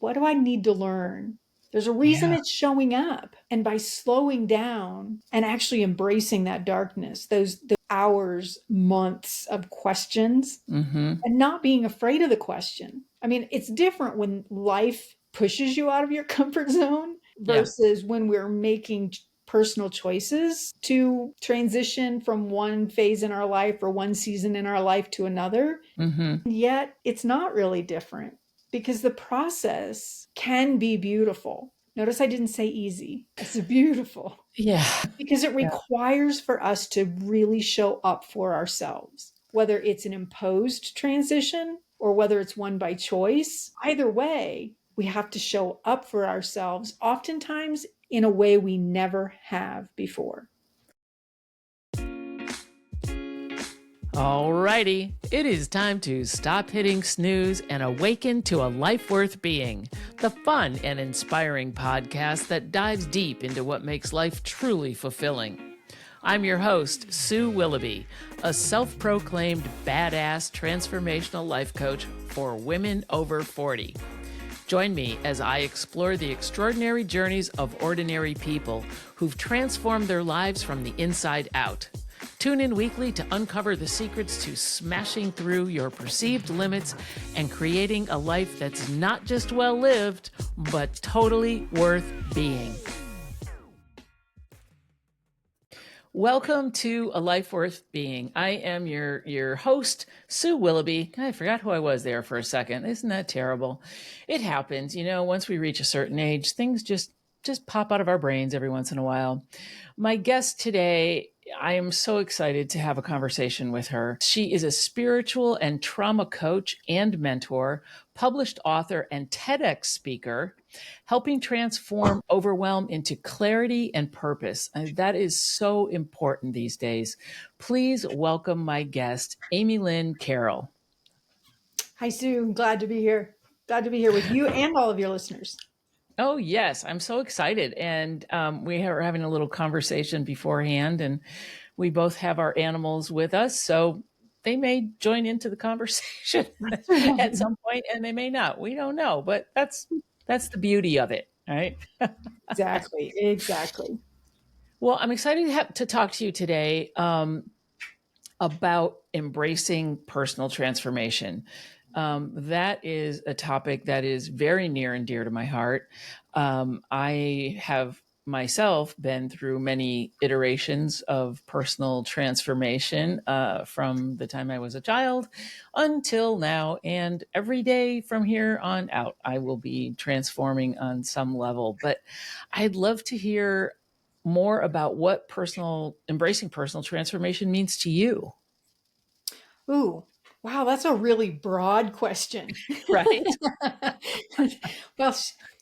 what do I need to learn? There's a reason Yeah. it's showing up. And by slowing down and actually embracing that darkness, those hours, months of questions, Mm-hmm. and not being afraid of the question. I mean, it's different when life pushes you out of your comfort zone Yeah. versus when we're making personal choices to transition from one phase in our life or one season in our life to another. Mm-hmm. Yet it's not really different because the process can be beautiful. Notice I didn't say easy. I said beautiful Yeah. because it Yeah. requires for us to really show up for ourselves, whether it's an imposed transition or whether it's one by choice. Either way, we have to show up for ourselves, oftentimes in a way we never have before. Alrighty, it is time to stop hitting snooze and awaken to a life worth being, the fun and inspiring podcast that dives deep into what makes life truly fulfilling. I'm your host, Sue Willoughby, a self-proclaimed badass transformational life coach for women over 40. Join me as I explore the extraordinary journeys of ordinary people who've transformed their lives from the inside out. Tune in weekly to uncover the secrets to smashing through your perceived limits and creating a life that's not just well lived, but totally worth being. Welcome to A Life Worth Being. I am your host, Sue Willoughby. I forgot who I was there for a second. Isn't that terrible? It happens. You know, once we reach a certain age, things just pop out of our brains every once in a while. My guest today, I am so excited to have a conversation with her. She is a spiritual and trauma coach and mentor, published author and TEDx speaker, helping transform overwhelm into clarity and purpose. And that is so important these days. Please welcome my guest, Amilynne Carroll. Hi, Sue. Glad to be here. Glad to be here with you and all of your listeners. Oh, yes. I'm so excited. And we were having a little conversation beforehand, and we both have our animals with us. So they may join into the conversation at some point, and they may not. We don't know. But that's the beauty of it, right? Exactly. Exactly. Well, I'm excited to talk to you today about embracing personal transformation. That is a topic that is very near and dear to my heart. I have myself been through many iterations of personal transformation from the time I was a child until now. And every day from here on out, I will be transforming on some level. But I'd love to hear more about what embracing personal transformation means to you. Ooh, wow, that's a really broad question. Right? Well,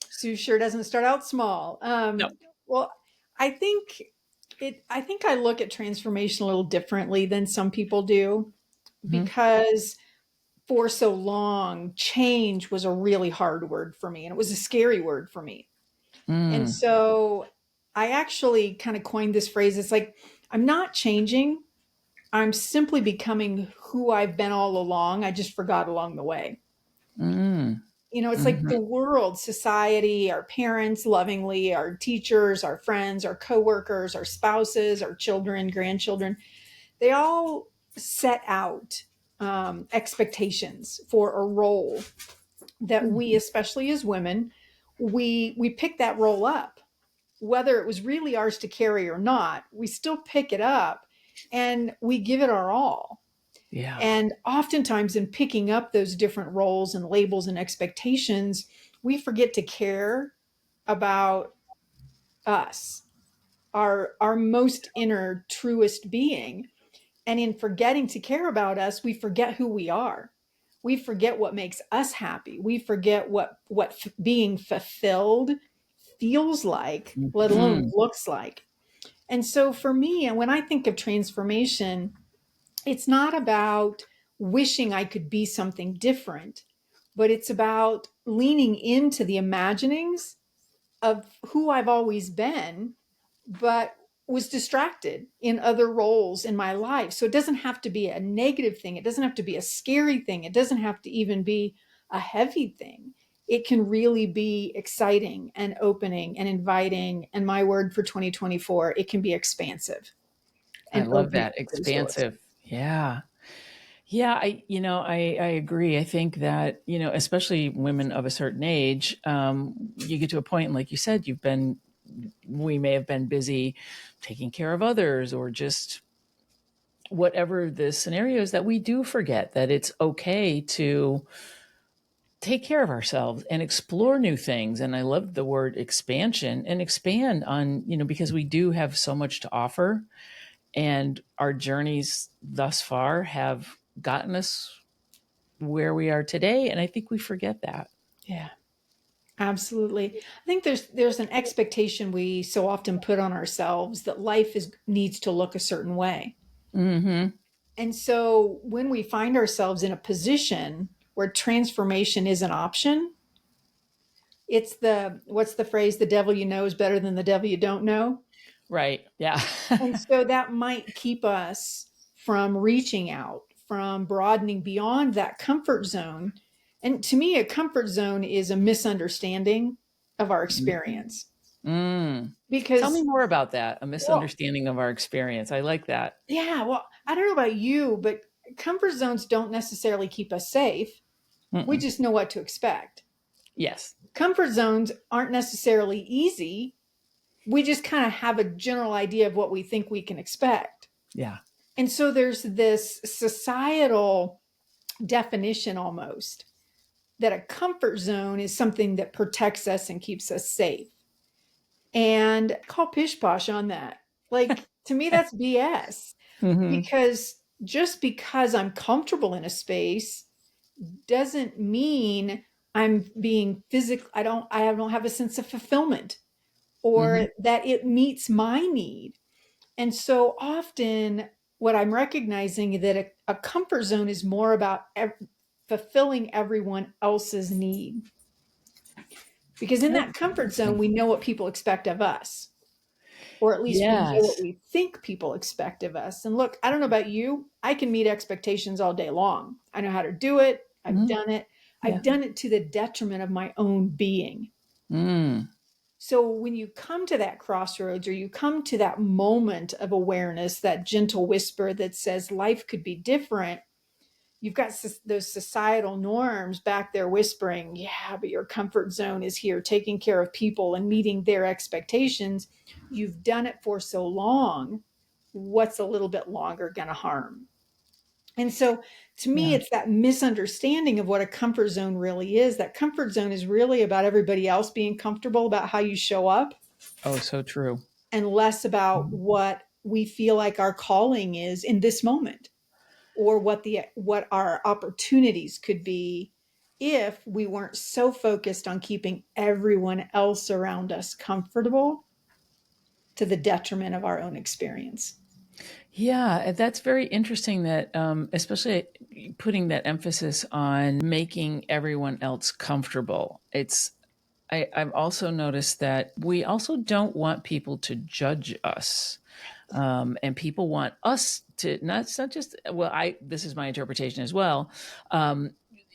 Sue sure doesn't start out small. No. Well, I think I think I look at transformation a little differently than some people do Mhm. because for so long, change was a really hard word for me and it was a scary word for me. And Mm. so I actually kind of coined this phrase. It's like, I'm not changing. I'm simply becoming who I've been all along. I just forgot along the way. Mm. You know, it's like Mhm. the world, society, our parents lovingly, our teachers, our friends, our coworkers, our spouses, our children, grandchildren, they all set out expectations for a role that we, especially as women, we pick that role up, whether it was really ours to carry or not. We still pick it up and we give it our all. Yeah. And oftentimes, in picking up those different roles and labels and expectations, we forget to care about us, our most inner, truest being. And in forgetting to care about us, we forget who we are. We forget what makes us happy. We forget what being fulfilled feels like, let alone Mhm. looks like. And so for me, and when I think of transformation, it's not about wishing I could be something different, but it's about leaning into the imaginings of who I've always been, but was distracted in other roles in my life. So it doesn't have to be a negative thing. It doesn't have to be a scary thing. It doesn't have to even be a heavy thing. it can really be exciting and opening and inviting. And my word for 2024, it can be expansive I and love opening that. those doors. Expansive. Yeah. Yeah, I agree. I think that, especially women of a certain age, you get to a point, like you said, we may have been busy taking care of others or just whatever the scenario is, that we do forget that it's okay to take care of ourselves and explore new things. And I love the word expansion, and expand on, because we do have so much to offer, and our journeys thus far have gotten us where we are today. And I think we forget that. Yeah. Absolutely. I think there's an expectation we so often put on ourselves that life is needs to look a certain way. Mm-hmm. And so when we find ourselves in a position where transformation is an option, it's the what's the phrase, the devil you know is better than the devil you don't know. Right. Yeah. And so that might keep us from reaching out, from broadening beyond that comfort zone. And to me, a comfort zone is a misunderstanding of our experience. Mm. Tell me Because, more about that. A well, misunderstanding of our experience. I like that. yeah, well, I don't know about you, but comfort zones don't necessarily keep us safe. We Mm-mm. just know what to expect. Yes. Comfort zones aren't necessarily easy. We just kind of have a general idea of what we think we can expect. Yeah. And so there's this societal definition almost that a comfort zone is something that protects us and keeps us safe. And I call pish posh on that. Like, to me, that's BS, Mm-hmm. because just because I'm comfortable in a space doesn't mean I'm being physical. I don't have a sense of fulfillment Mm-hmm. or that it meets my need. And so often what I'm recognizing that a comfort zone is more about fulfilling everyone else's need. Because in that comfort zone, we know what people expect of us, or at least we know what Yes. we think people expect of us. And look, I don't know about you, I can meet expectations all day long. I know how to do it. I've Mm-hmm. done it. I've Yeah. done it to the detriment of my own being. Mm. So when you come to that crossroads, or you come to that moment of awareness, that gentle whisper that says life could be different, you've got those societal norms back there whispering, yeah, but your comfort zone is here, taking care of people and meeting their expectations. You've done it for so long. What's a little bit longer going to harm? And so to me, Yeah. it's that misunderstanding of what a comfort zone really is. That comfort zone is really about everybody else being comfortable about how you show up, Oh, so true. and less about Mhm. what we feel like our calling is in this moment, or what our opportunities could be if we weren't so focused on keeping everyone else around us comfortable to the detriment of our own experience. Yeah, that's very interesting that, especially putting that emphasis on making everyone else comfortable. I've also noticed that we also don't want people to judge us. And people want us to not, it's not just, well, this is my interpretation as well.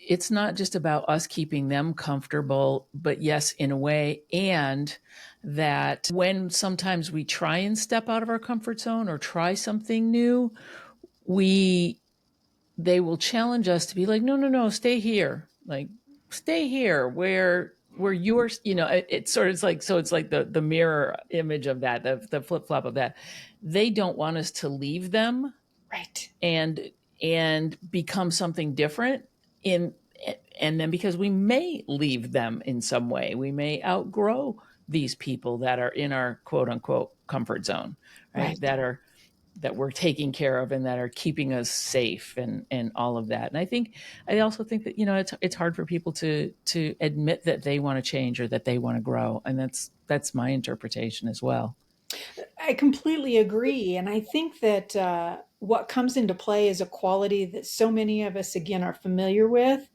It's not just about us keeping them comfortable, but yes, in a way. And that when sometimes we try and step out of our comfort zone or try something new, we they will challenge us to be like, no, no, no, stay here. Like, stay here where you're, it's sort of like, so it's like the mirror image of that, the flip flop of that. They don't want us to leave them Right. and become something different in and then because we may leave them in some way, we may outgrow these people that are in our quote unquote comfort zone, right? Right. That we're taking care of and that are keeping us safe and all of that. And I also think that, it's hard for people to admit that they want to change or that they want to grow. And that's my interpretation as well. I completely agree. And I think that what comes into play is a quality that so many of us, again, are familiar with.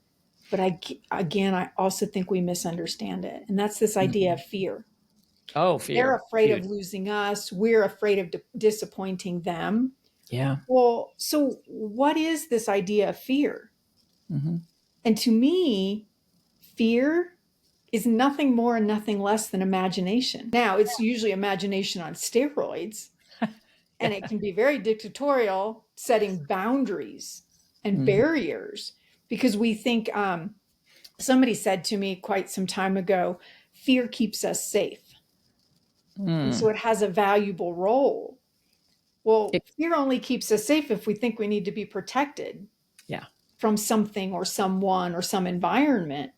But I also think we misunderstand it. And that's this idea Mhm. of fear. Oh, They're fear. afraid of Huge. losing us. We're afraid of disappointing them. Yeah. Well, so what is this idea of fear? Hmm. And to me, fear is nothing more and nothing less than imagination. Now, it's usually imagination on steroids, and it can be very dictatorial, setting boundaries and Mhm. barriers because we think, somebody said to me quite some time ago, fear keeps us safe. And so Mm. it has a valuable role. Well, It, fear only keeps us safe if we think we need to be protected yeah. from something or someone or some environment.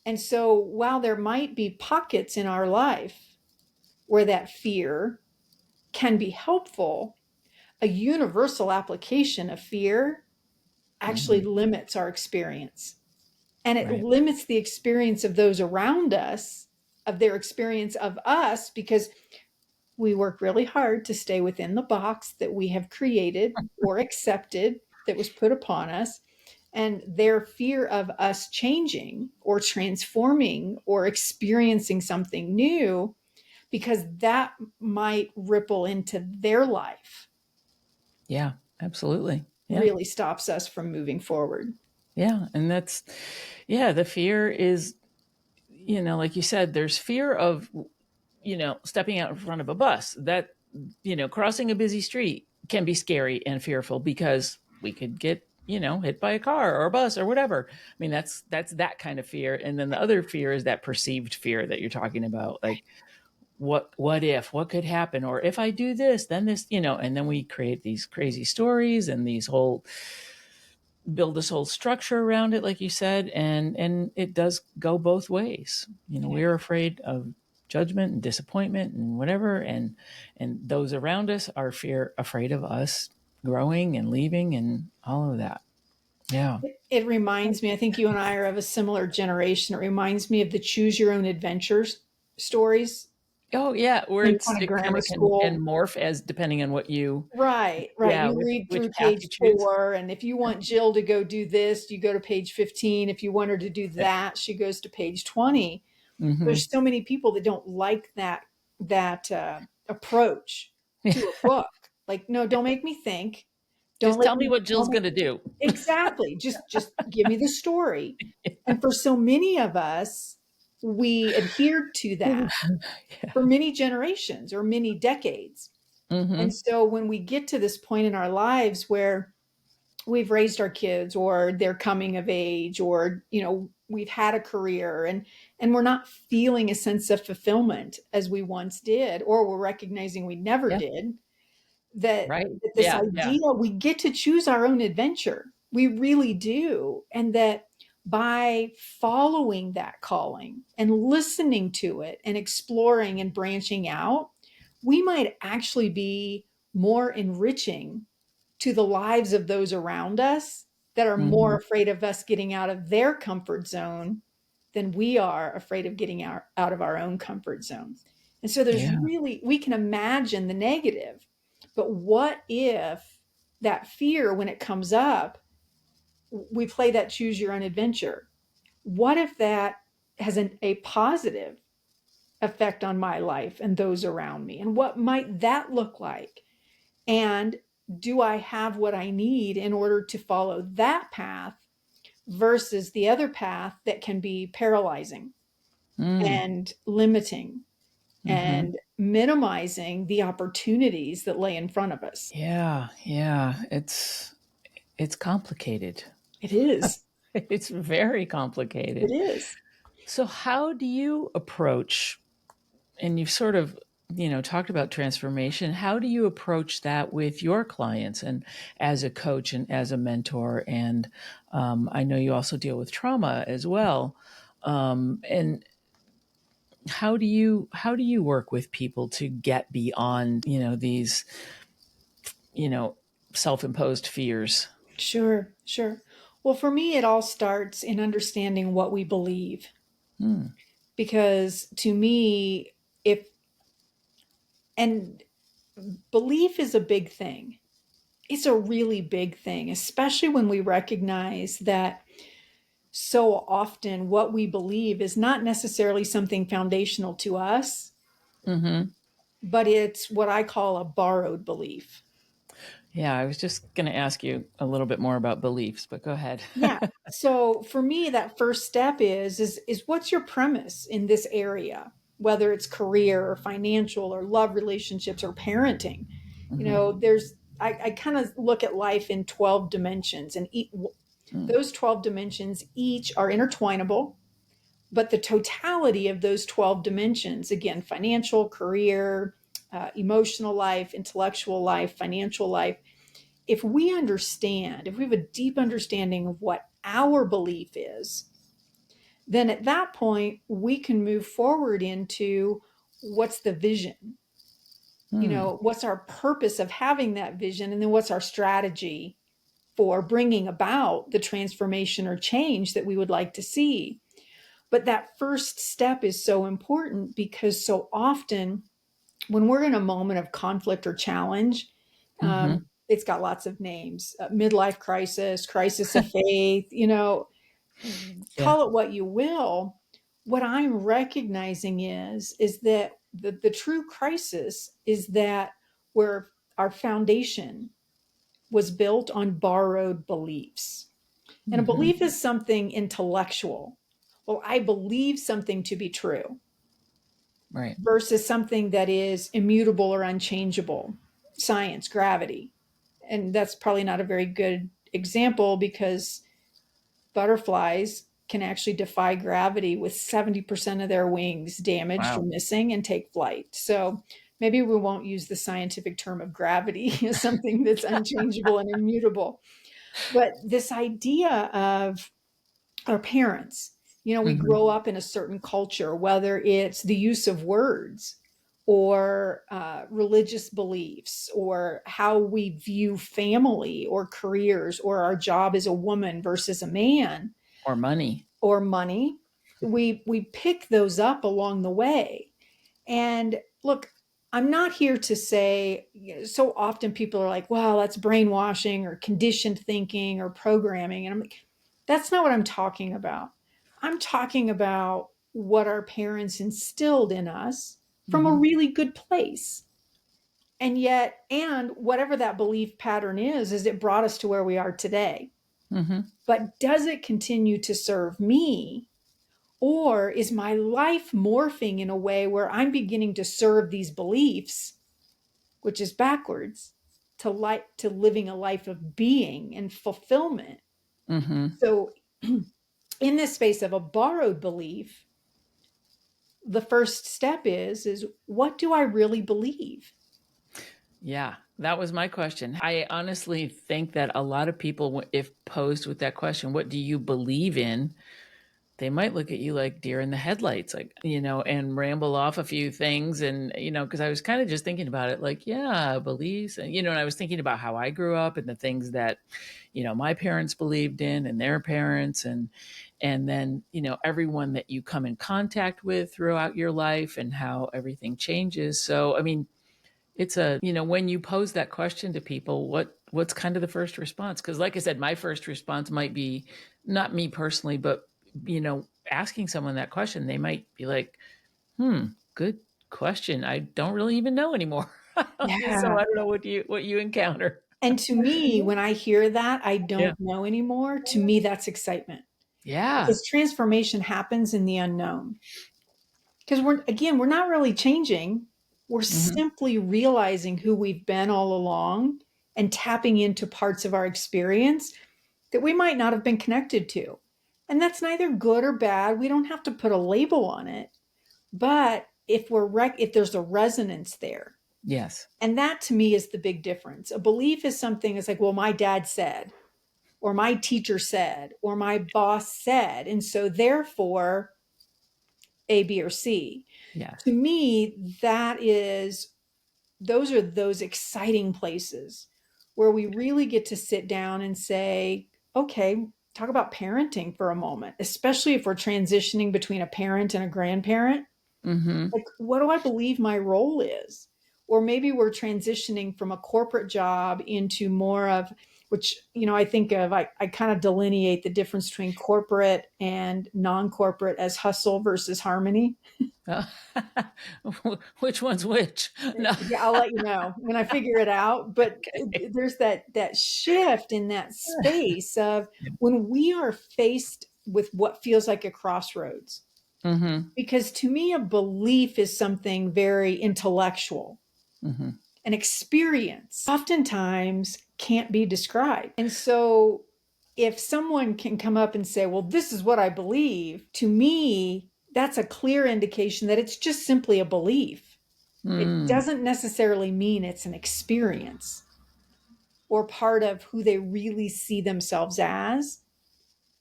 And so while there might be pockets in our life where that fear can be helpful, a universal application of fear actually Hmm. limits our experience. And it Right. limits the experience of those around us, of their experience of us, because we work really hard to stay within the box that we have created or accepted that was put upon us. And their fear of us changing or transforming or experiencing something new, because that might ripple into their life, Yeah, absolutely. Yeah. really stops us from moving forward. Yeah. And that's, yeah, the fear is, like you said, there's fear of, stepping out in front of a bus that, crossing a busy street can be scary and fearful because we could get, hit by a car or a bus or whatever. I mean, that's that kind of fear. And then the other fear is that perceived fear that you're talking about. Like, what could happen? Or if I do this, then this, and then we create these crazy stories and build this whole structure around it, like you said, and it does go both ways. Yeah. We're afraid of judgment and disappointment and whatever, and those around us are afraid of us growing and leaving and all of that. Yeah. It reminds me, I think you and I are of a similar generation. It reminds me of the choose your own adventures stories Oh yeah, where in kind of it kind grammar of can school. morph as depending on what you, Right, right. yeah, You read which through path you page choose. 4, and if you want Jill to go do this, you go to page 15. If you want her to do that, she goes to page 20. Hmm. There's so many people that don't like that approach to a book. Like, no, don't make me think. Don't Just let tell me me what tell Jill's me going to do. exactly. Just give me the story. And for so many of us, we adhered to that Yeah. for many generations or many decades. And Hmm. so when we get to this point in our lives where we've raised our kids or they're coming of age, or we've had a career, and we're not feeling a sense of fulfillment as we once did, or we're recognizing we never Yeah. did, that, Right. that this Yeah. Yeah. idea we get to choose our own adventure, we really do, and that by following that calling and listening to it and exploring and branching out, we might actually be more enriching to the lives of those around us that are more Hmm. afraid of us getting out of their comfort zone than we are afraid of getting out of our own comfort zone. And so there's Yeah. really, we can imagine the negative, but what if that fear, when it comes up, we play that choose your own adventure? What if that has a positive effect on my life and those around me? And what might that look like? And do I have what I need in order to follow that path versus the other path that can be paralyzing Mm. and limiting Hmm. and minimizing the opportunities that lay in front of us? Yeah. Yeah. It's complicated. It is. It's very It complicated. is. So how do you approach, and you've sort of, talked about transformation. How do you approach that with your clients and as a coach and as a mentor? And I know you also deal with trauma as well. And how do you work with people to get beyond, these, you know, self-imposed fears? Sure, sure. Well, for me, it all starts in understanding what we believe. Hmm. Because to me, if, and belief is a big thing. It's a really big thing, especially when we recognize that so often what we believe is not necessarily something foundational to us, Mm-hmm. but it's what I call a borrowed belief. Yeah, I was just going to ask you a little bit more about beliefs, but go ahead. Yeah. So for me, that first step is what's your premise in this area, whether it's career or financial or love relationships or parenting. Hmm. I kind of look at life in 12 dimensions, and Mm. those 12 dimensions each are intertwinable, but the totality of those 12 dimensions, again, financial, career, emotional life, intellectual life, financial life, if we have a deep understanding of what our belief is, then at that point we can move forward into what's the vision, Mm. what's our purpose of having that vision, and then what's our strategy for bringing about the transformation or change that we would like to see. But that first step is so important because so often when we're in a moment of conflict or challenge, Hmm. it's got lots of names: midlife crisis, crisis of faith, Yeah. call it what you will. What I'm recognizing is that the true crisis is that where our foundation was built on borrowed beliefs. And a Hmm. belief is something intellectual. Well, I believe something to be true Right. versus something that is immutable or unchangeable, science, gravity. And that's probably not a very good example because butterflies can actually defy gravity with 70% of their wings damaged or Wow. missing and take flight. So maybe we won't use the scientific term of gravity as something that's unchangeable and immutable. But this idea of our parents, we Hmm. grow up in a certain culture, whether it's the use of words or religious beliefs or how we view family or careers or our job as a woman versus a man Or money. or money. We pick those up along the way. And look, I'm not here to say, so often people are like, well, that's brainwashing or conditioned thinking or programming. And I'm like, that's not what I'm talking about. I'm talking about what our parents instilled in us from a Hmm. really good place. And whatever that belief pattern is it brought us to where we are today. Hmm. But does it continue to serve me? Or is my life morphing in a way where I'm beginning to serve these beliefs, which is backwards, to living a life of being and fulfillment? Hmm. So in this space of a borrowed belief, the first step is what do I really believe? Yeah, that was my question. I honestly think that a lot of people, if posed with that question, what do you believe in? They might look at you like deer in the headlights, like, and ramble off a few things. And, because I was kind of just thinking about it, like, yeah, beliefs. And I was thinking about how I grew up and the things that, my parents believed in and their parents. And then, everyone that you come in contact with throughout your life and how everything changes. So, I mean, it's when you pose that question to people, what's kind of the first response? Because like I said, my first response might be not me personally, but asking someone that question, they might be like, good question. I don't really even know anymore. So Yeah. I don't know what you encounter. And to me, when I hear that, I Yeah. don't know anymore. To me, that's excitement Yeah. because transformation happens in the unknown. Because we're not really changing. We're Hmm. simply realizing who we've been all along and tapping into parts of our experience that we might not have been connected to. And that's neither good or bad. We don't have to put a label on it. But if there's a resonance there, Yes. and that to me is the big difference. A belief is something that's like, well, my dad said, or my teacher said, or my boss said, and so therefore A, B, or C. Yes. To me, those are those exciting places where we really get to sit down and say, okay, talk about parenting for a moment, especially if we're transitioning between a parent and a grandparent. Hmm. Like, what do I believe my role is? Or maybe we're transitioning from a corporate job into more of which, I think of, I kind of delineate the difference between corporate and non-corporate as hustle versus harmony. Uh, which one's which? No. Yeah, I'll let you know when I figure it out. But Okay. there's that shift in that space of when we are faced with what feels like a crossroads. Mm-hmm. Because to me, a belief is something very intellectual. Mm-hmm. An experience oftentimes can't be described. And so if someone can come up and say, well, this is what I believe, to me, that's a clear indication that it's just simply a belief. It Mm. doesn't necessarily mean it's an experience or part of who they really see themselves as.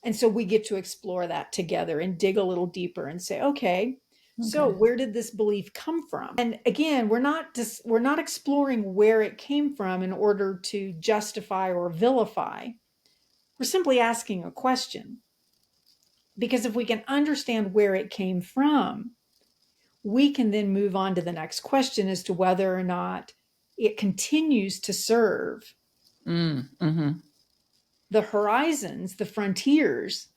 And so we get to explore that together and dig a little deeper and say, okay, so Okay. where did this belief come from? And again, we're not exploring where it came from in order to justify or vilify. We're simply asking a question. Because if we can understand where it came from, we can then move on to the next question as to whether or not it continues to serve Mm-hmm. the horizons, the frontiers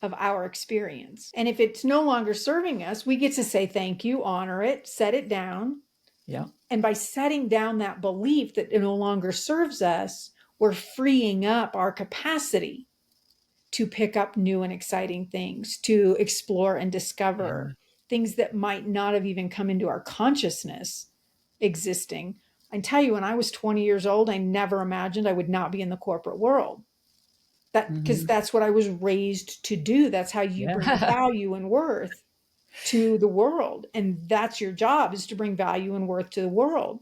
of our experience. And if it's no longer serving us, we get to say thank you, honor it, set it down. Yeah. And by setting down that belief that it no longer serves us, we're freeing up our capacity to pick up new and exciting things, to explore and discover Yeah. things that might not have even come into our consciousness existing. I can tell you, when I was 20 years old, I never imagined I would not be in the corporate world. That because Mm-hmm. that's what I was raised to do. That's how you bring Yeah. value and worth to the world. And that's your job, is to bring value and worth to the world.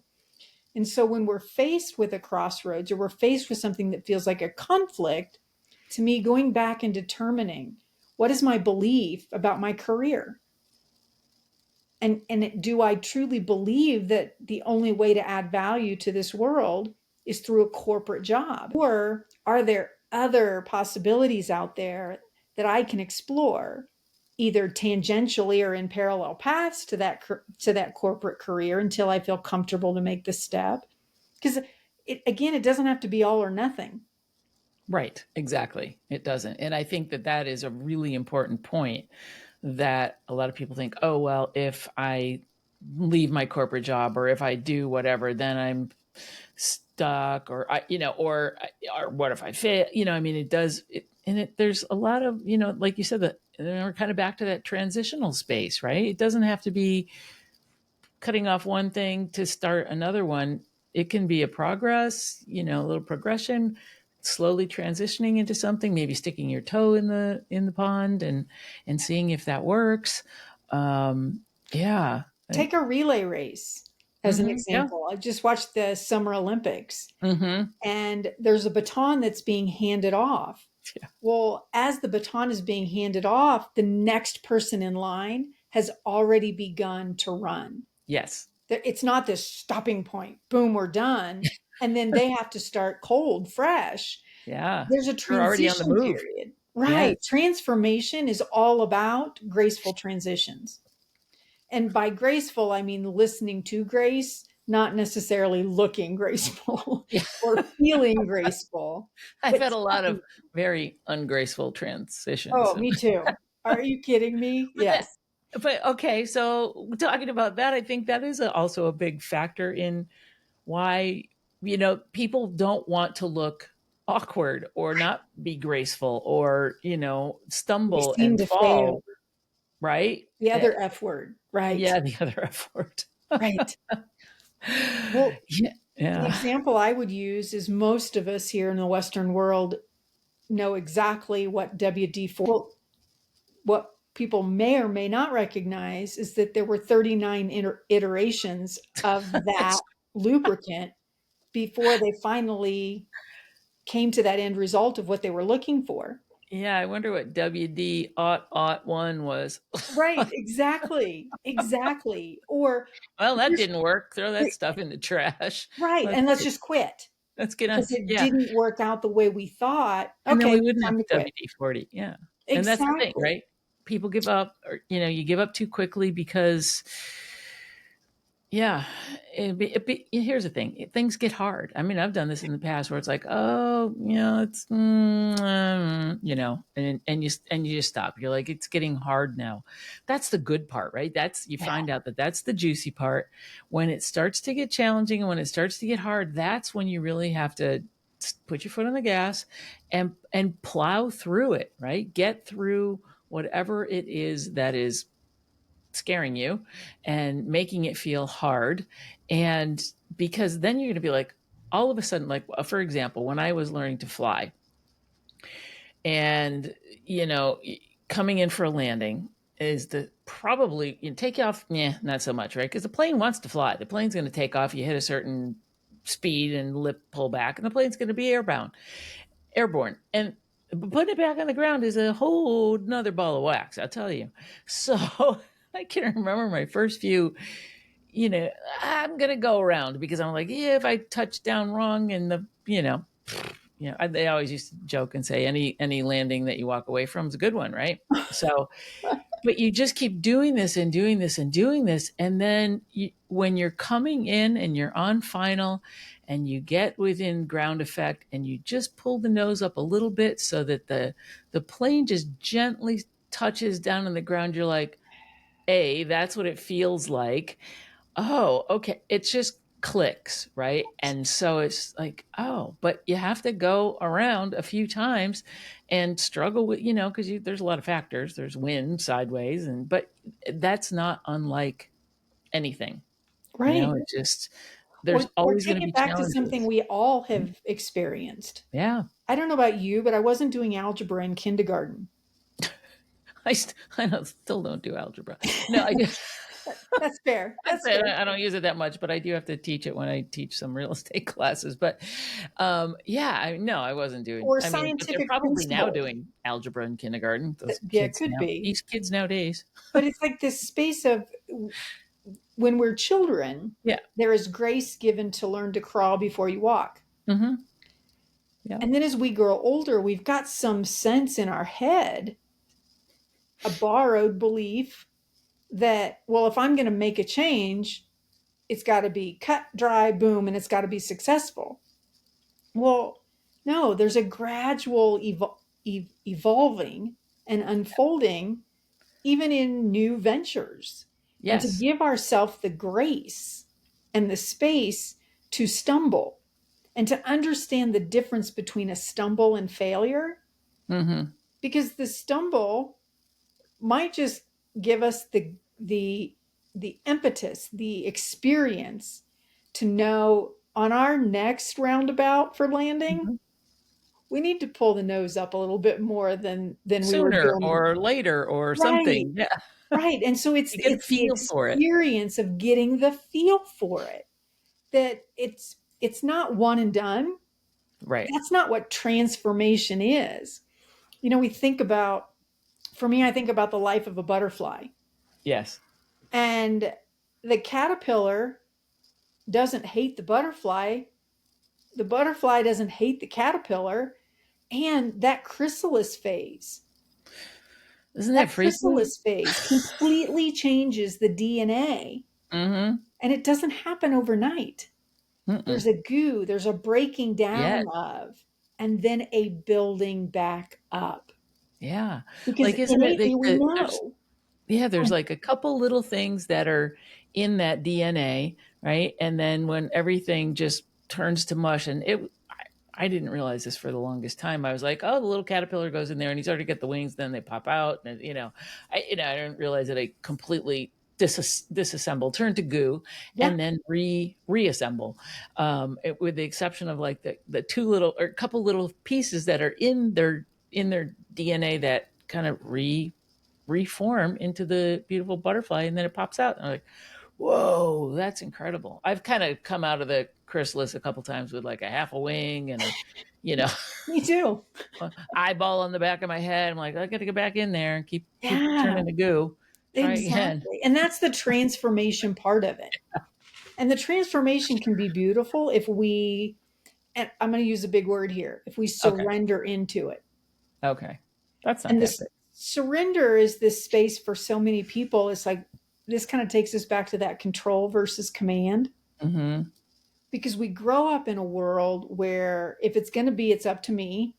And so when we're faced with a crossroads, or we're faced with something that feels like a conflict, to me, going back and determining, what is my belief about my career? And do I truly believe that the only way to add value to this world is through a corporate job? Or are there other possibilities out there that I can explore, either tangentially or in parallel paths to that corporate career, until I feel comfortable to make the step? Because it doesn't have to be all or nothing. Right. Exactly. It doesn't. And I think that that is a really important point, that a lot of people think, oh, well, if I leave my corporate job or if I do whatever, then I'm stuck, or or what if I fail? I mean, it does it, and there's a lot of, like you said, that we're kind of back to that transitional space, right? It doesn't have to be cutting off one thing to start another one. It can be a progress, a little progression, slowly transitioning into something, maybe sticking your toe in the pond and seeing if that works. Yeah. Take a relay race as an Mm-hmm. Yeah. example. I just watched the Summer Olympics, Mm-hmm. and there's a baton that's being handed off. Yeah. Well, as the baton is being handed off, the next person in line has already begun to run. Yes. It's not this stopping point, boom, we're done. And then they have to start cold, fresh. Yeah. There's a You're already on the transition move. period. Yes. Right. Transformation is all about graceful transitions. And by graceful, I mean listening to grace, not necessarily looking graceful Yeah. or feeling graceful. I've But had a lot of very ungraceful transitions. oh, me too. Are you kidding me? But that, Yes. but okay, so talking about that, I think that is also a big factor in why, people don't want to look awkward or not be graceful or, We stumble seem and to fail. fall, right? The other F word. Right. Yeah, the other F word. Right. Well, Yeah. the Yeah. example I would use is, most of us here in the Western world know exactly what WD-40. Well, what people may or may not recognize is that there were 39 iterations of that lubricant before they finally came to that end result of what they were looking for. Yeah, I wonder what WD aught one was. Right, exactly, exactly. Or Well, that here's didn't work. Throw that stuff in the trash. right, Let's and let's get, just quit let's get on. because it Yeah. didn't work out the way we thought. And then Okay, we wouldn't have time to quit. WD-40. Yeah. And that's the thing, Exactly. right? People give up, or, you give up too quickly because, Yeah. Here's the thing. Things get hard. I mean, I've done this in the past where it's like, oh, it's, and you just stop. You're like, it's getting hard now. That's the good part, right? You Yeah. find out that that's the juicy part. When it starts to get challenging and when it starts to get hard, that's when you really have to put your foot on the gas and plow through it, right? Get through whatever it is that is scaring you and making it feel hard. And because then you're going to be like, all of a sudden, like, for example, when I was learning to fly and, coming in for a landing is probably take you off. Yeah, not so much, right? Because the plane wants to fly. The plane's going to take off. You hit a certain speed and lip pull back, and the plane's going to be airborne. And putting it back on the ground is a whole nother ball of wax, I'll tell you. So I can remember my first few, I'm going to go around because I'm like, yeah, if I touch down wrong and they always used to joke and say any landing that you walk away from is a good one, right? So, but you just keep doing this and doing this and doing this. And then when you're coming in and you're on final and you get within ground effect and you just pull the nose up a little bit so that the plane just gently touches down on the ground, you're like, that's what it feels like. Oh, okay. It just clicks, right? And so it's like, oh, but you have to go around a few times and struggle with, because there's a lot of factors. There's wind sideways, but that's not unlike anything. Right. It just, there's Or always going take to be it back to something challenges. we all have experienced. Yeah. I don't know about you, but I wasn't doing algebra in kindergarten. Still don't do algebra. No, I do. That's fair. I'd That's say fair. I don't use it that much, but I do have to teach it when I teach some real estate classes. But no, I wasn't doing. Or I mean, but they're scientific probably now principles. doing algebra in kindergarten. Yeah, it could be. These kids nowadays. But it's like this space of when we're children, Yeah. there is grace given to learn to crawl before you walk. Mm-hmm. Yeah. And then as we grow older, we've got some sense in our head, a borrowed belief that, well, if I'm going to make a change, it's got to be cut, dry, boom, and it's got to be successful. Well, no, there's a gradual evolving and unfolding, even in new ventures. And to Yes. give ourselves the grace and the space to stumble and to understand the difference between a stumble and failure, Mm-hmm. because the stumble might just give us the impetus, the experience to know on our next roundabout for landing, Mm-hmm. we need to pull the nose up a little bit more than we were Sooner doing. or later or Right, something. Yeah. right. And so it's You get a it's the feel for it. experience of getting the feel for it, that it's not one and done. Right. That's not what transformation is. We think about, for me, I think about the life of a butterfly. Yes. And the caterpillar doesn't hate the butterfly doesn't hate the caterpillar, and Isn't that that freaky? chrysalis phase completely changes the DNA, Mm-hmm. and it doesn't happen overnight. Mm-mm. There's a goo, there's a breaking Yes. down of, and then a building back up, Yeah. because Like, isn't it? innately we know. There's like a couple little things that are in that DNA, right? And then when everything just turns to mush, and I didn't realize this for the longest time. I was like, oh, the little caterpillar goes in there and he's already got the wings, then they pop out. And, I didn't realize that I completely disassemble, turn to goo, Yeah. and then reassemble. With the exception of like the two little or couple little pieces that are in their DNA that kind of reform into the beautiful butterfly, and then it pops out. And I'm like, whoa, that's incredible. I've kind of come out of the chrysalis a couple times with like a half a wing and you know Me too. eyeball on the back of my head. I'm like, I got to go back in there and keep Yeah, turning to goo. Try again. exactly. And that's the transformation part of it. And the transformation can be beautiful if we, and I'm going to use a big word here, if we Okay. surrender into it. Okay. That's not And that this big. surrender is this space for so many people. It's like, this kind of takes us back to that control versus command, Mm-hmm. because we grow up in a world where if it's going to be, it's up to me.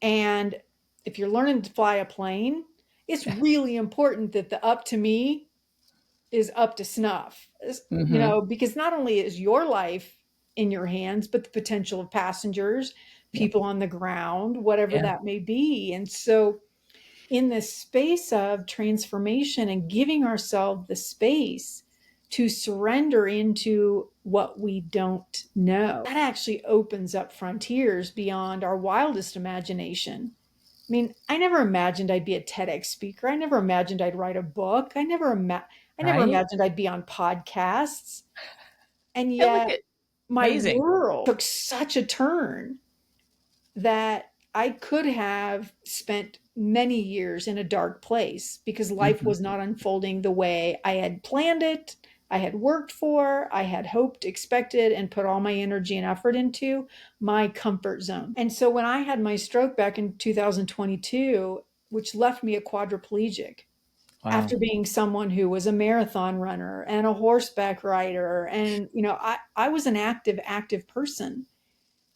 And if you're learning to fly a plane, it's really important that the up to me is up to snuff, Mm-hmm. because not only is your life in your hands, but the potential of passengers, Yep. people on the ground, whatever Yeah. that may be. And so, in this space of transformation and giving ourselves the space to surrender into what we don't know, that actually opens up frontiers beyond our wildest imagination. I mean, I never imagined I'd be a TEDx speaker. I never imagined I'd write a book. I never Right. imagined I'd be on podcasts. And And look yet at my amazing. world took such a turn that I could have spent many years in a dark place because life Mm-hmm. was not unfolding the way I had planned it, I had worked for, I had hoped, expected, and put all my energy and effort into my comfort zone. And so when I had my stroke back in 2022, which left me a quadriplegic, Wow. after being someone who was a marathon runner and a horseback rider, and I was an active person,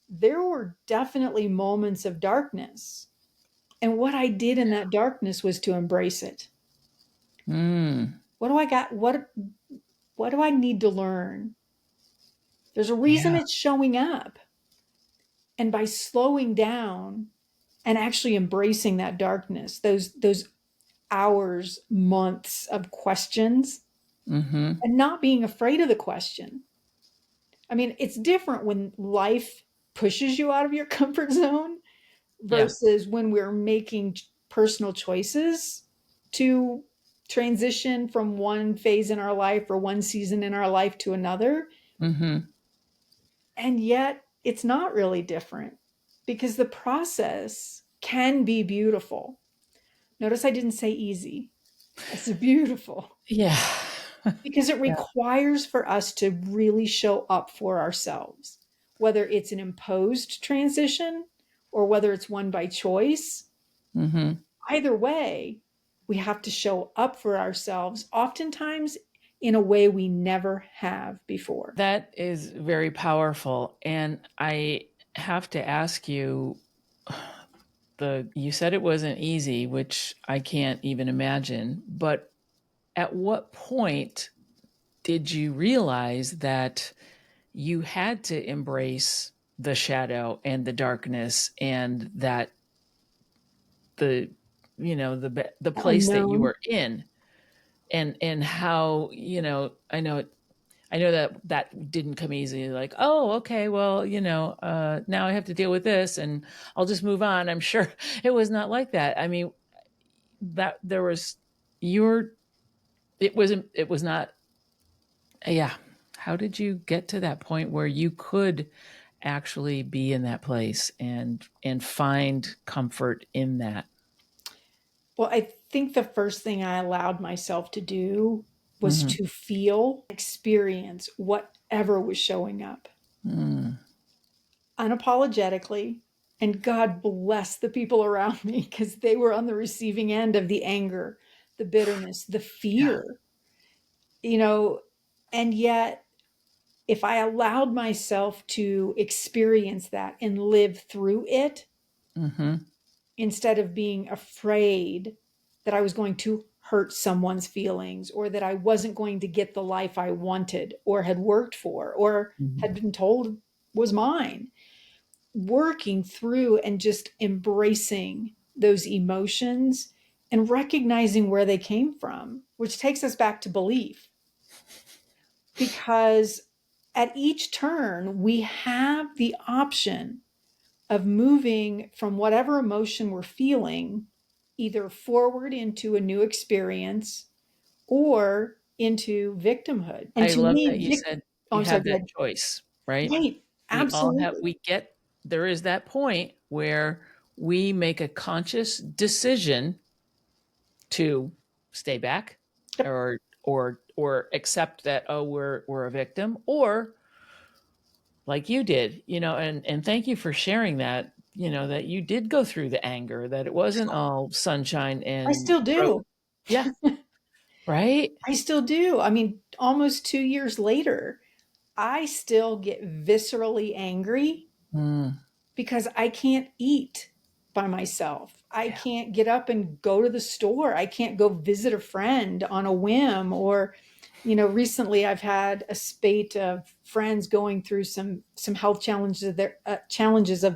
there were definitely moments of darkness. And what I did in that darkness was to embrace it. Mm. What do I got? What do I need to learn? There's a reason Yeah. it's showing up. And by slowing down and actually embracing that darkness, those hours, months of questions, Mm-hmm. and not being afraid of the question. I mean, it's different when life pushes you out of your comfort zone Yeah. versus when we're making personal choices to transition from one phase in our life or one season in our life to another. Mm-hmm. And yet it's not really different because the process can be beautiful. Notice I didn't say easy. I said beautiful, Yeah. because it Yeah. requires for us to really show up for ourselves, whether it's an imposed transition or whether it's one by choice. Mm-hmm. Either way, we have to show up for ourselves, oftentimes in a way we never have before. That is very powerful. And I have to ask you, you said it wasn't easy, which I can't even imagine, but at what point did you realize that you had to embrace the shadow and the darkness and that the the place that you Unknown. were in, and how, I know that that didn't come easy, like, oh, okay, well, now I have to deal with this and I'll just move on. I'm sure it was not like that. I mean, that there was your it was not, yeah. How did you get to that point where you could actually be in that place and find comfort in that? Well, I think the first thing I allowed myself to do was Mm-hmm. to feel, experience whatever was showing up Mm. unapologetically. And God bless the people around me because they were on the receiving end of the anger, the bitterness, the Yeah. fear, you know, and yet if I allowed myself to experience that and live through it, Mm-hmm. instead of being afraid that I was going to hurt someone's feelings or that I wasn't going to get the life I wanted or had worked for or Mm-hmm. had been told was mine, working through and just embracing those emotions and recognizing where they came from, which takes us back to belief. Because at each turn, we have the option of moving from whatever emotion we're feeling either forward into a new experience or into victimhood. And I to love that me, you said oh, you I'm sorry, have go that ahead. choice, right? Right, We all have, absolutely. there is that point where we make a conscious decision to stay back, Yep. or accept that, oh, we're a victim, or like you did, and thank you for sharing that, that you did go through the anger, that it wasn't all sunshine I and still rose. do. Yeah. Right? I still do. I mean, almost 2 years later, I still get viscerally angry Mm, because I can't eat by myself. I yeah. can't get up and go to the store. I can't go visit a friend on a whim. Or, recently I've had a spate of friends going through some health challenges of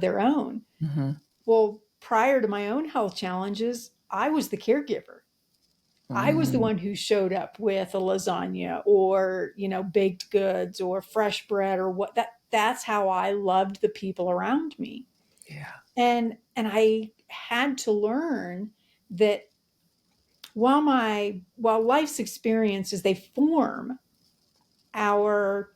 their own. Mm-hmm. Well, prior to my own health challenges, I was the caregiver. I was the Mm, one who showed up with a lasagna or, baked goods or fresh bread or that's how I loved the people around me. yeah. And I had to learn that while life's experiences, our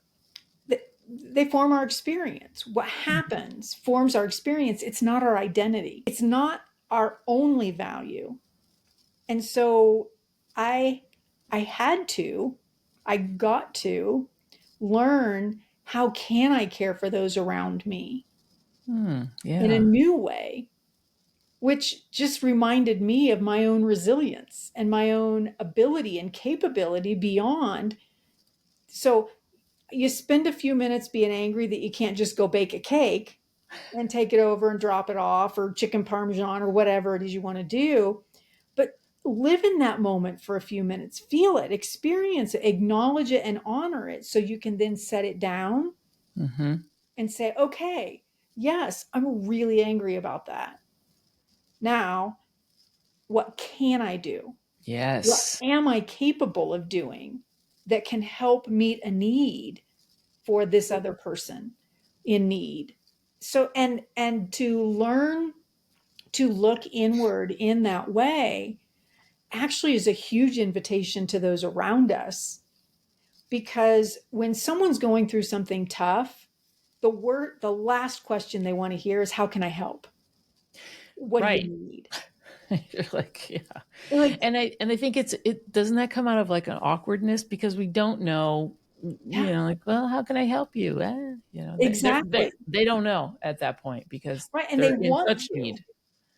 they form our experience. What happens forms our experience. It's not our identity. It's not our only value. And so I I had to, I got to learn, how can I care for those around me in a Yeah. new way, which just reminded me of my own resilience and my own ability and capability beyond. So you spend a few minutes being angry that you can't just go bake a cake and take it over and drop it off, or chicken parmesan, or whatever it is you want to do. But live in that moment for a few minutes, feel it, experience it, acknowledge it, and honor it, so you can then set it down Mm-hmm. and say, okay, yes, I'm really angry about that. Now, what can I do? What Yes. am I capable of doing that can help meet a need for this other person in need? So, and to learn to look inward in that way actually is a huge invitation to those around us, because when someone's going through something tough, the last question they want to hear is, how can I help? What do you Right. need? You're like, yeah. Like, And I think it doesn't that come out of like an awkwardness because we don't know, yeah, like, well, how can I help you? exactly. They don't know at that point because Right. And they they're in want such to. need.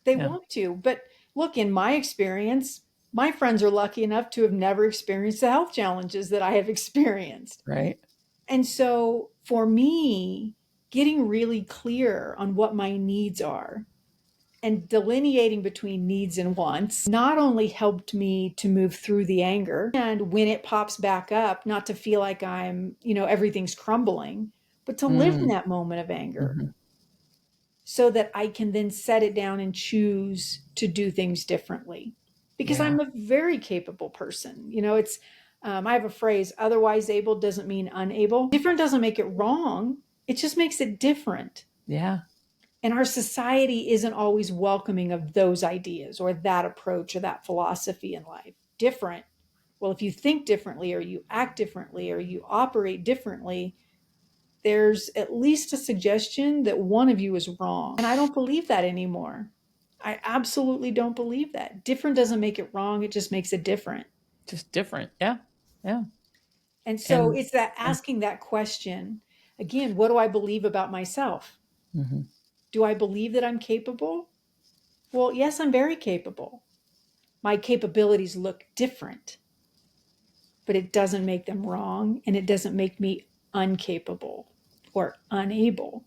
They Yeah. want to. But look, in my experience, my friends are lucky enough to have never experienced the health challenges that I have experienced. Right. And so for me, getting really clear on what my needs are and delineating between needs and wants not only helped me to move through the anger, and when it pops back up, not to feel like everything's crumbling, but to live in Mm, that moment of anger hmm. so that I can then set it down and choose to do things differently. Because Yeah. I'm a very capable person. I have a phrase, otherwise able doesn't mean unable. Different doesn't make it wrong, it just makes it different. Yeah. And our society isn't always welcoming of those ideas or that approach or that philosophy in life. Different. Well, if you think differently or you act differently or you operate differently, there's at least a suggestion that one of you is wrong. And I don't believe that anymore. I absolutely don't believe that. Different doesn't make it wrong, it just makes it different. Just different. Yeah. Yeah. And so And it's that asking that question again, what do I believe about myself? mhm. Do I believe that I'm capable? Well, yes, I'm very capable. My capabilities look different, but it doesn't make them wrong, and it doesn't make me uncapable or unable.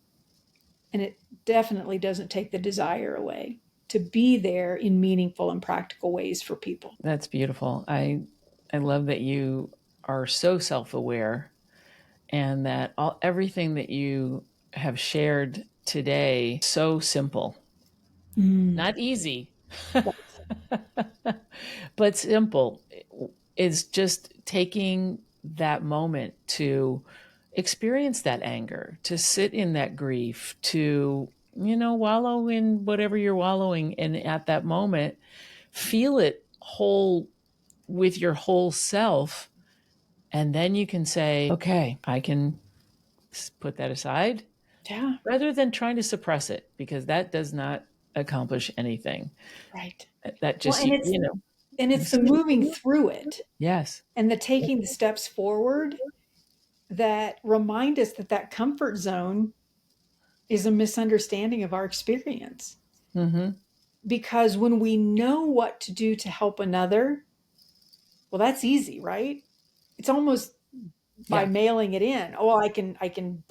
And it definitely doesn't take the desire away to be there in meaningful and practical ways for people. That's beautiful. I love that you are so self-aware and that everything that you have shared today so simple. Mm. Not easy, but simple. Is just taking that moment to experience that anger, to sit in that grief, to wallow in whatever you're wallowing and at that moment feel it whole with your whole self. And then you can say, okay, I can put that aside Yeah, rather than trying to suppress it because that does not accomplish anything. right. That Well, just, and it's the sit with moving it. through it Yes. and the taking the steps forward that remind us that that comfort zone is a misunderstanding of our experience. Mm-hmm. Because when we know what to do to help another, Well, that's easy, right? It's almost by Yeah. mailing it in. Oh, I can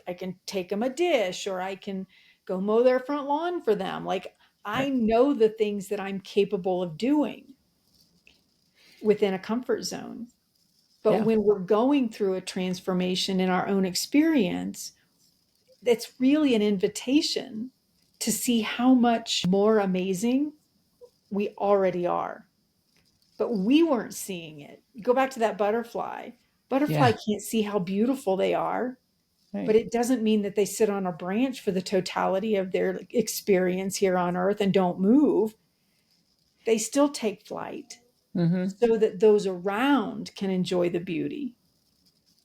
take them a dish, or I can go mow their front lawn for them. Like, I Right. know the things that I'm capable of doing within a comfort zone. But Yeah. when we're going through a transformation in our own experience, it's really an invitation to see how much more amazing we already are. But we weren't seeing it. Go back to that butterfly. Butterfly Yeah. can't see how beautiful they are, but Right. it doesn't mean that they sit on a branch for the totality of their experience here on earth and don't move. They still take flight Mm-hmm. so that those around can enjoy the beauty.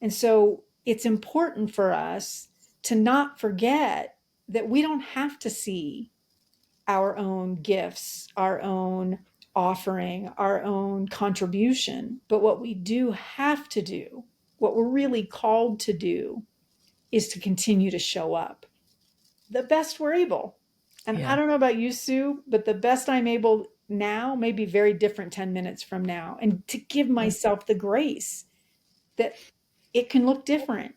And so it's important for us to not forget that we don't have to see our own gifts, our own offering, our own contribution. But what we do have to do, what we're really called to do, is to continue to show up the best we're able. And I Yeah. don't know about you, Sue, but the best I'm able now may be very different 10 minutes from now. And to give myself the grace that it can look different.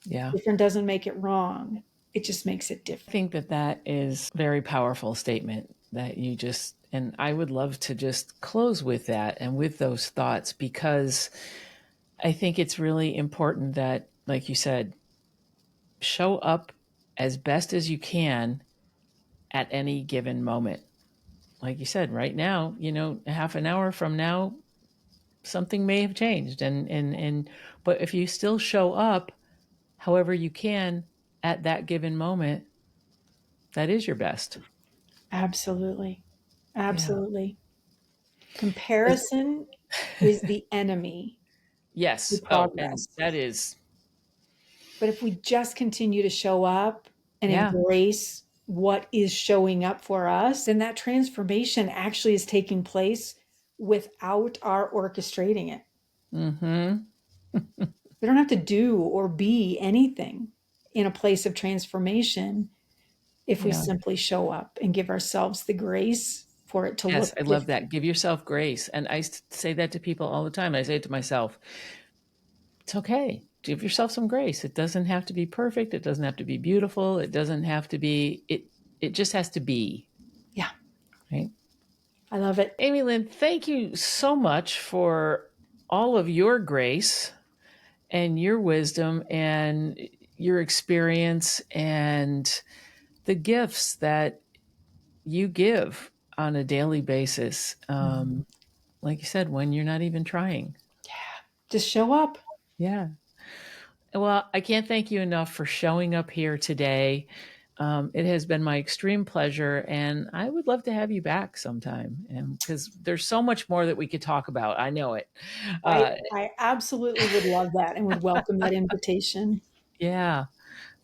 Yeah. Different doesn't make it wrong. It just makes it I different. think that that is a very powerful statement that you just, and I would love to just close with that and with those thoughts, because I think it's really important that, like you said, show up as best as you can at any given moment. Like you said, right now, half an hour from now, something may have changed. But if you still show up however you can at that given moment, that is your best. Absolutely. Yeah. Absolutely. Comparison is the enemy to Yes. Oh, and progress. that is, But if we just continue to show up and yeah. embrace what is showing up for us, then that transformation actually is taking place without our orchestrating it. Mm-hmm. We don't have to do or be anything in a place of transformation if we Yeah. simply show up and give ourselves the grace for it to Yes, look I love different. that. Give yourself grace. And I say that to people all the time. I say it to myself. It's okay. Give yourself some grace. It doesn't have to be perfect. It doesn't have to be beautiful. It doesn't have to be, it just has to be, Yeah, right? I love it. Amilynne, thank you so much for all of your grace and your wisdom and your experience and the gifts that you give on a daily basis. Like you said, when you're not even trying. Just show up. Yeah. Well, I can't thank you enough for showing up here today. It has been my extreme pleasure, and I would love to have you back sometime, because there's so much more that we could talk about. I know it. I, Uh, I absolutely would love that and would welcome that invitation. yeah,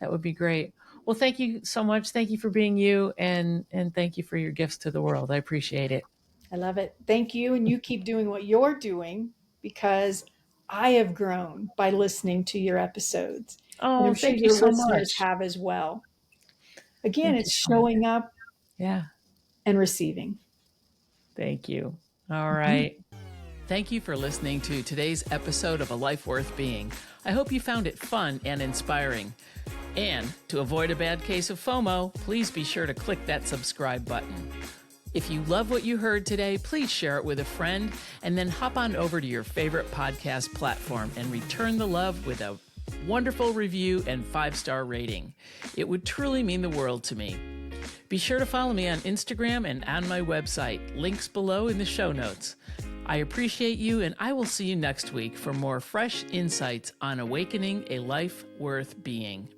that would be great. Well, thank you so much. Thank you for being you, and thank you for your gifts to the world. I appreciate it. I love it. Thank you. And you keep doing what you're doing, because I have grown by listening to your episodes. And Oh, I'm sure thank you your so listeners much. have as well. Again, Thank you it's so much. showing up Yeah, and receiving. thank you. All Mhm. right. Thank you for listening to today's episode of A Life Worth Being. I hope you found it fun and inspiring. And to avoid a bad case of FOMO, please be sure to click that subscribe button. If you love what you heard today, please share it with a friend and then hop on over to your favorite podcast platform and return the love with a wonderful review and 5-star rating. It would truly mean the world to me. Be sure to follow me on Instagram and on my website. Links below in the show notes. I appreciate you, and I will see you next week for more fresh insights on awakening a life worth being.